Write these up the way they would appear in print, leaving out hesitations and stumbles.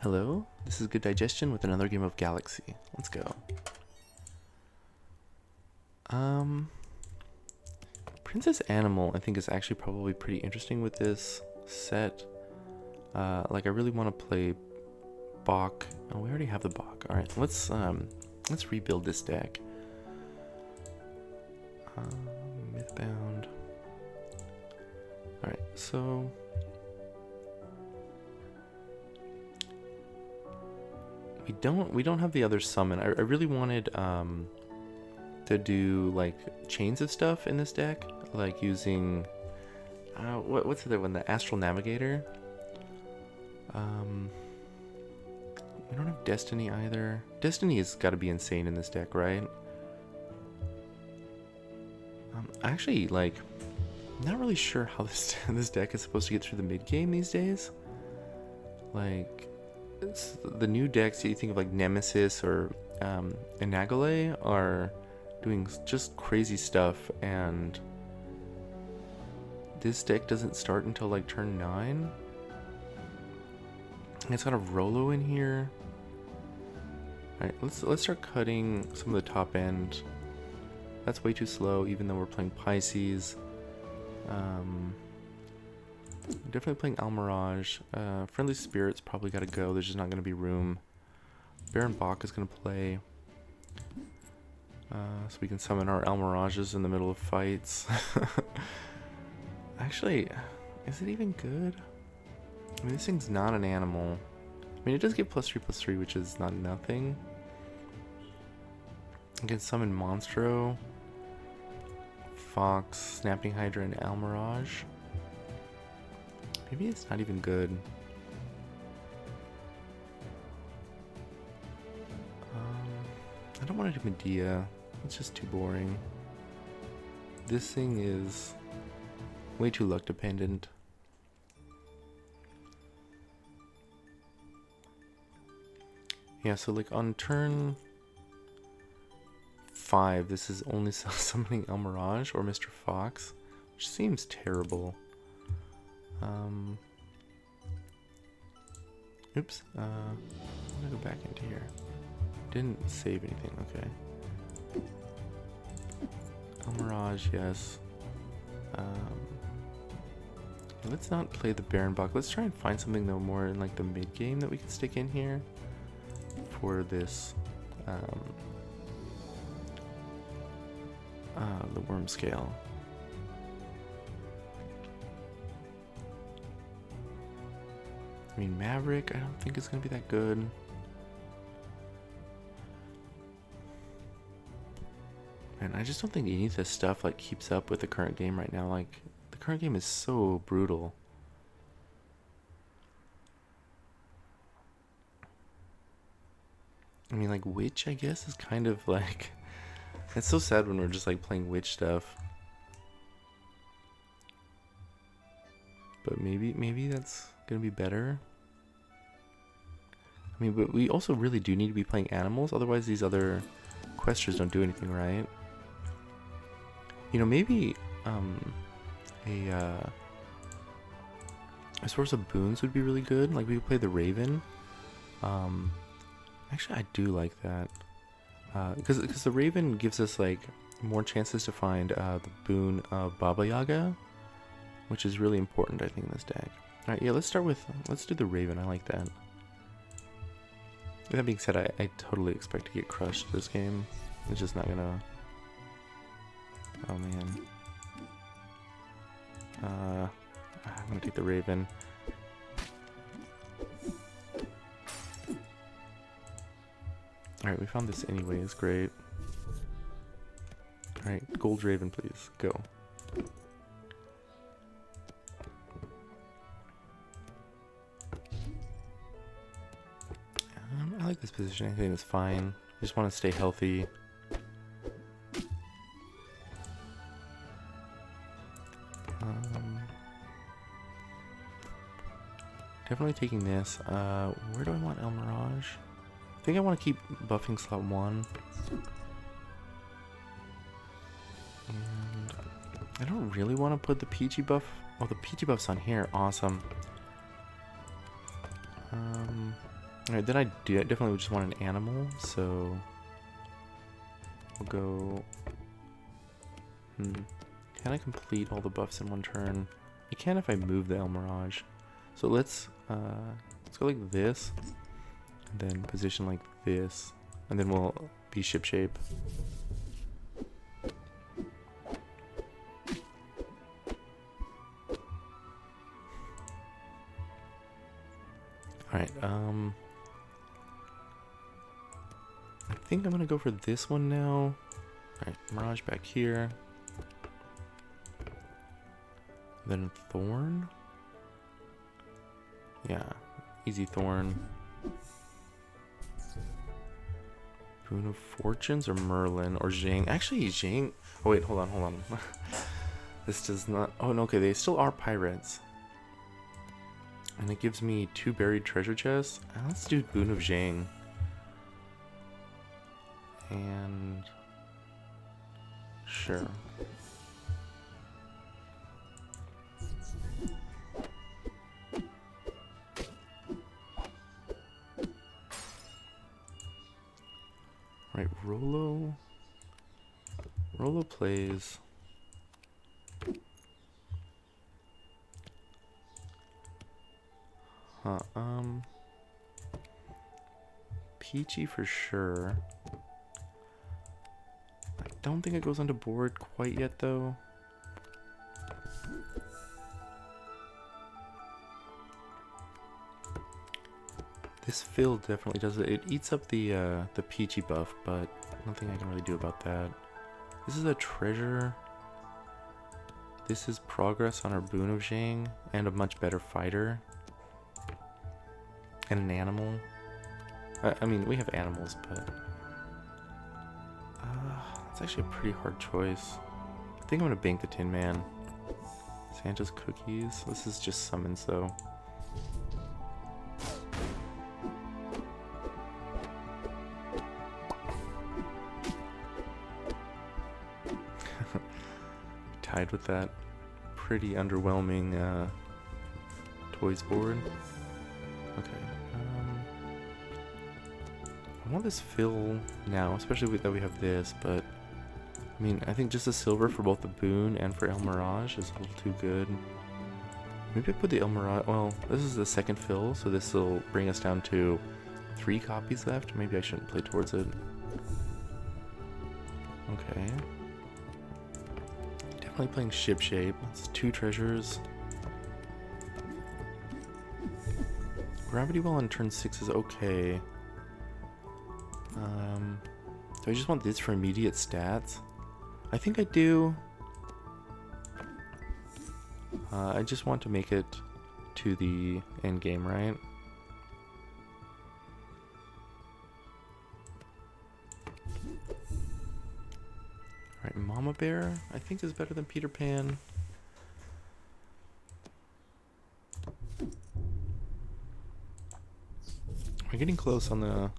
Hello, this is Good Digestion with another game of Galaxy. Let's go. Princess Animal I think is actually probably pretty interesting with this set. Like I really want to play Bach. Oh, we already have the Bach. All right, let's rebuild this deck. Mythbound. All right, so we don't have the other summon. I really wanted to do like chains of stuff in this deck, like using what's the other one? The Astral Navigator. We don't have Destiny either. Destiny has got to be insane in this deck, right? Actually, like, not really sure how this deck is supposed to get through the mid game these days. Like, the new decks that you think of, like Nemesis or Inagale, are doing just crazy stuff, and this deck doesn't start until like turn 9. And it's got a Rolo in here. Alright, let's start cutting some of the top end. That's way too slow, even though we're playing Pisces. Definitely playing Almirage. Friendly Spirits probably gotta go. There's just not gonna be room. Baron Bach is gonna play. So we can summon our Almirages in the middle of fights. Actually, is it even good? I mean, this thing's not an animal. I mean, it does get +3/+3, which is not nothing. I can summon Monstro, Fox, Snapping Hydra, and Almirage. Maybe it's not even good. I don't want to do Medea. It's just too boring. This thing is way too luck dependent. Yeah, so like on turn 5, this is only summoning Almirage or Mr. Fox, which seems terrible. Oops. I'm gonna go back into here. Didn't save anything. Okay. Almirage, yes. Let's not play the Baron Bach. Let's try and find something though more in like the mid game that we can stick in here for this. The Worm Scale. I mean, Maverick, I don't think it's gonna be that good. And I just don't think any of this stuff like keeps up with the current game right now. Like, the current game is so brutal. I mean, like, Witch, I guess, is kind of like... It's so sad when we're just like playing Witch stuff. But maybe that's gonna be better. I mean, but we also really do need to be playing animals, otherwise these other questers don't do anything, right? You know, maybe a source of boons would be really good. Like we could play the Raven. Actually, I do like that. Because the Raven gives us like more chances to find the boon of Baba Yaga, which is really important, I think, in this deck. All right, yeah, let's do the Raven. I like that. That being said, I totally expect to get crushed this game. It's just not gonna. Oh man. I'm gonna take the Raven. Alright, we found this anyways, great. Alright, Gold Raven, please, go. I like this position, I think it's fine. I just want to stay healthy. Definitely taking this. Where do I want Almirage? I think I want to keep buffing slot 1. And I don't really want to put the PG buff. Oh, the PG buff's on here. Awesome. Alright, then I definitely just want an animal, so we'll go... Can I complete all the buffs in one turn? I can if I move the El Mirage. So let's go like this, and then position like this, and then we'll be ship shape. Alright, I think I'm gonna go for this one now. Alright, Mirage back here. Then Thorn? Yeah, easy Thorn. Boon of Fortunes or Merlin or Zhang? Actually, Zhang... Oh wait, hold on. This does not... Oh no, okay, they still are pirates. And it gives me 2 buried treasure chests. Let's do Boon of Zhang. And... Sure. Right, Rolo plays... Peachy for sure. I don't think it goes onto board quite yet though. This fill definitely does it. It eats up the Peachy buff, but nothing I can really do about that. This is a treasure. This is progress on our Boon of Zhang and a much better fighter. And an animal. I mean, we have animals, but... it's actually a pretty hard choice. I think I'm gonna bank the Tin Man. Santa's cookies. This is just summons, though. Tied with that pretty underwhelming toys board. Okay. I want this fill now, especially that we have this, but I mean, I think just a silver for both the Boon and for El Mirage is a little too good. Maybe I put the El Mirage, well, this is the second fill, so this will bring us down to 3 copies left. Maybe I shouldn't play towards it. Okay. Definitely playing ship shape. That's 2 treasures. Gravity Well on turn 6 is okay. Do I just want this for immediate stats? I think I do. I just want to make it to the end game, right? Alright, Mama Bear, I think is better than Peter Pan. We're getting close on the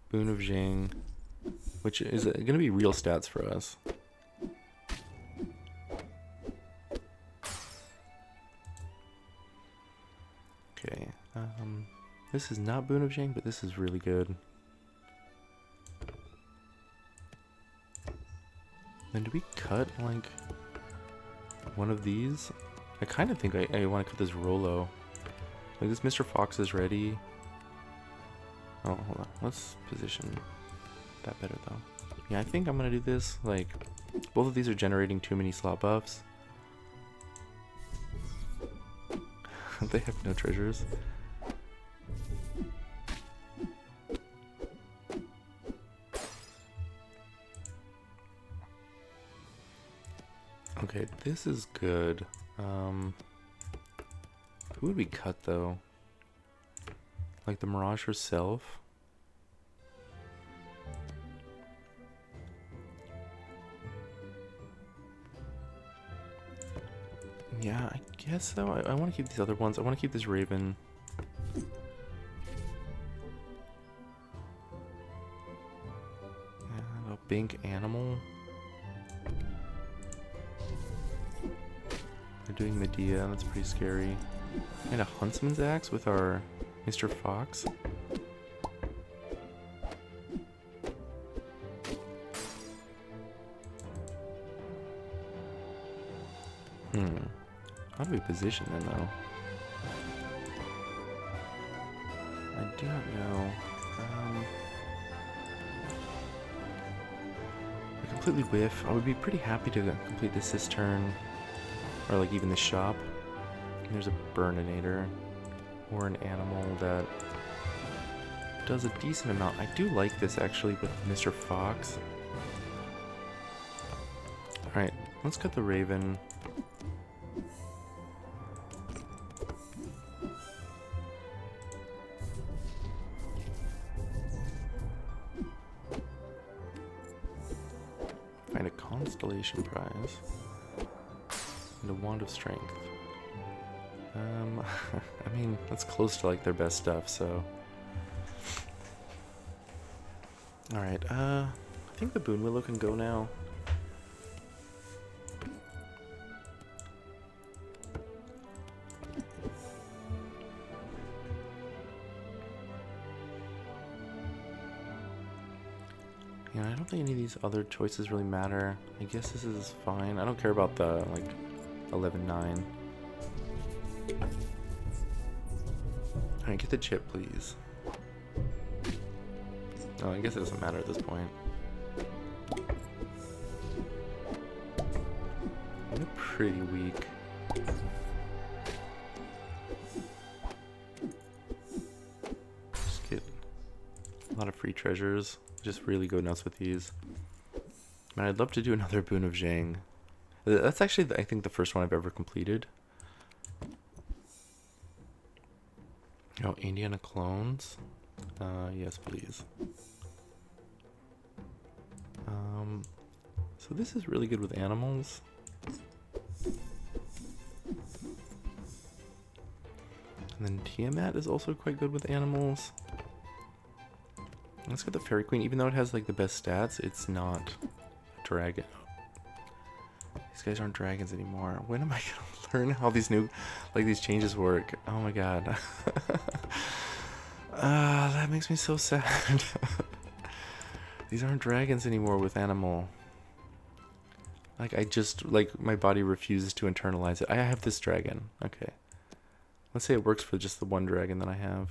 Boon of Zhang, which is going to be real stats for us. Okay, this is not Boon of Zhang, but this is really good. Then do we cut, like, one of these? I kind of think I want to cut this Rolo. Like, this Mr. Fox is ready. Oh, hold on. Let's position that better, though. Yeah, I think I'm going to do this. Like, both of these are generating too many slot buffs. They have no treasures. Okay, this is good. Who would we cut, though? Like the Mirage herself? Yeah, I guess so. I want to keep these other ones. I want to keep this Raven. And I'll bank Animal. They're doing Medea. That's pretty scary. And a Huntsman's Axe with our Mr. Fox. do we position then, though? I do not know. I completely whiff. I would be pretty happy to complete this turn, or like even the shop. And there's a Burninator, or an animal that does a decent amount. I do like this actually with Mr. Fox. Alright, let's cut the Raven. Find a constellation prize. And a wand of strength. I mean, that's close to like their best stuff, so. Alright, I think the Boon Willow can go now. Yeah, I don't think any of these other choices really matter. I guess this is fine. I don't care about the, like, 11-9. Alright, get the chip, please. Oh, I guess it doesn't matter at this point. They're pretty weak. Just get a lot of free treasures. Just really go nuts with these. Man, I'd love to do another Boon of Zhang. That's actually, I think, the first one I've ever completed. Oh, Indiana clones? Yes, please. So this is really good with animals. And then Tiamat is also quite good with animals. Let's get the Fairy Queen. Even though it has like the best stats, it's not a dragon. These guys aren't dragons anymore. When am I gonna learn how these new, like these changes work? Oh my god. That makes me so sad. These aren't dragons anymore with animal. Like I just, like my body refuses to internalize it. I have this dragon. Okay. Let's say it works for just the one dragon that I have.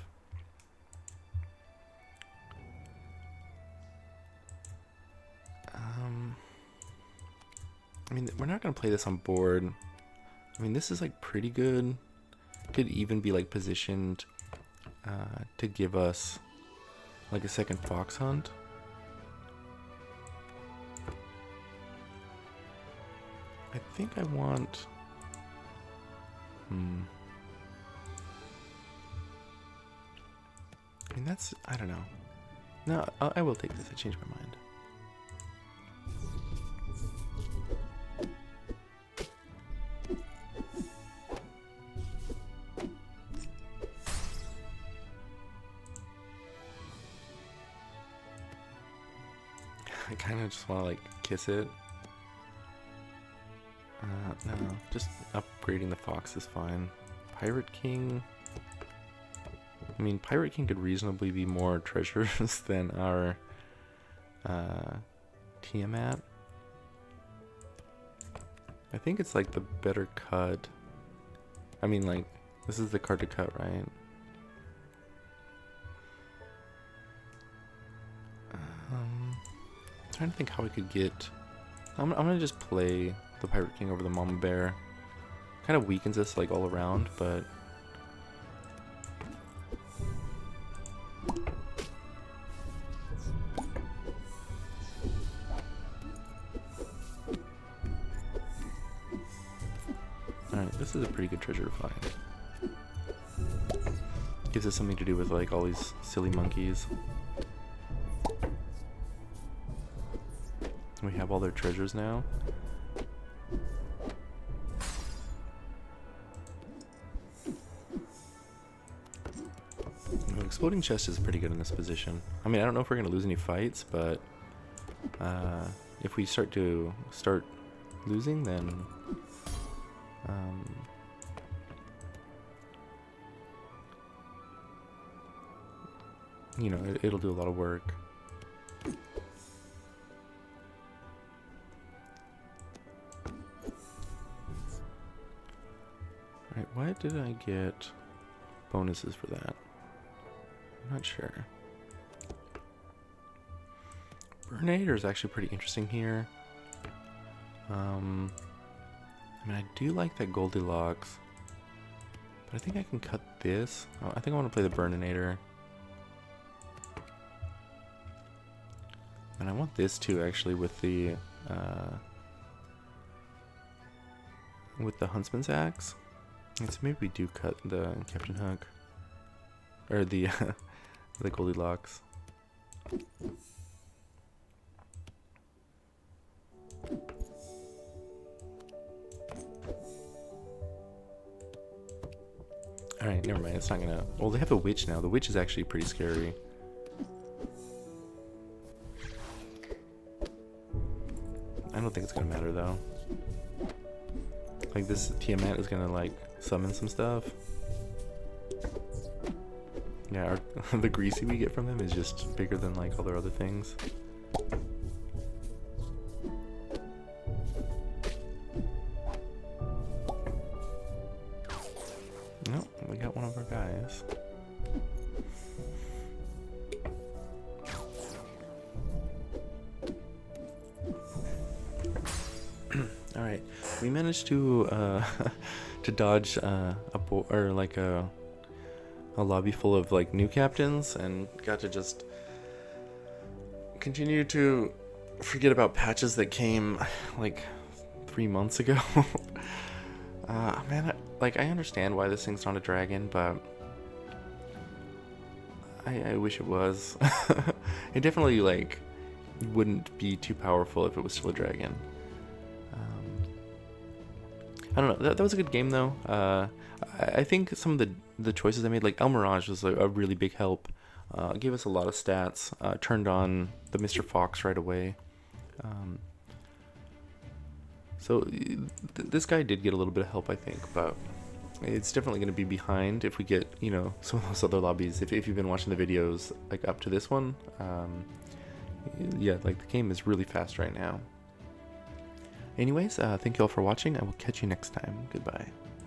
I mean, we're not going to play this on board. I mean, this is like pretty good. Could even be like positioned to give us like a second fox hunt. I think I want... I mean, that's... I don't know. No, I will take this. I changed my mind. I kind of just want to like kiss it. No, just upgrading the fox is fine. Pirate King. I mean, Pirate King could reasonably be more treasures than our Tiamat. I think it's like the better cut. I mean, like, this is the card to cut, right? I'm trying to think how I could get... I'm gonna just play the Pirate King over the Mama Bear. Kind of weakens us like all around, but... Alright, this is a pretty good treasure to find. Gives us something to do with like all these silly monkeys. We have all their treasures now. Exploding chest is pretty good in this position. I mean, I don't know if we're gonna lose any fights, but if we start losing, then you know, it'll do a lot of work. did I get bonuses for that? I'm not sure. Burnator is actually pretty interesting here. I mean, I do like that Goldilocks, but I think I can cut this. Oh, I think I want to play the Burninator. And I want this too, actually, with the Huntsman's Axe. And so maybe we do cut the Captain Hook, or the the Goldilocks. Alright, never mind. It's not gonna... Well, they have a witch now. The witch is actually pretty scary. I don't think it's gonna matter, though. Like, this Tiamat is gonna, like, summon some stuff. Yeah, the greasy we get from them is just bigger than, like, all their other things. Nope, we got one of our guys. All right, we managed to to dodge a lobby full of like new captains, and got to just continue to forget about patches that came like 3 months ago. Man, I understand why this thing's not a dragon, but I wish it was. It definitely like wouldn't be too powerful if it was still a dragon. I don't know. That was a good game though. I think some of the choices I made, like El Mirage, was a really big help. Gave us a lot of stats. Turned on the Mr. Fox right away. So this guy did get a little bit of help, I think, but it's definitely going to be behind if we get, you know, some of those other lobbies. If you've been watching the videos like up to this one, yeah, like the game is really fast right now. Anyways, thank you all for watching. I will catch you next time. Goodbye.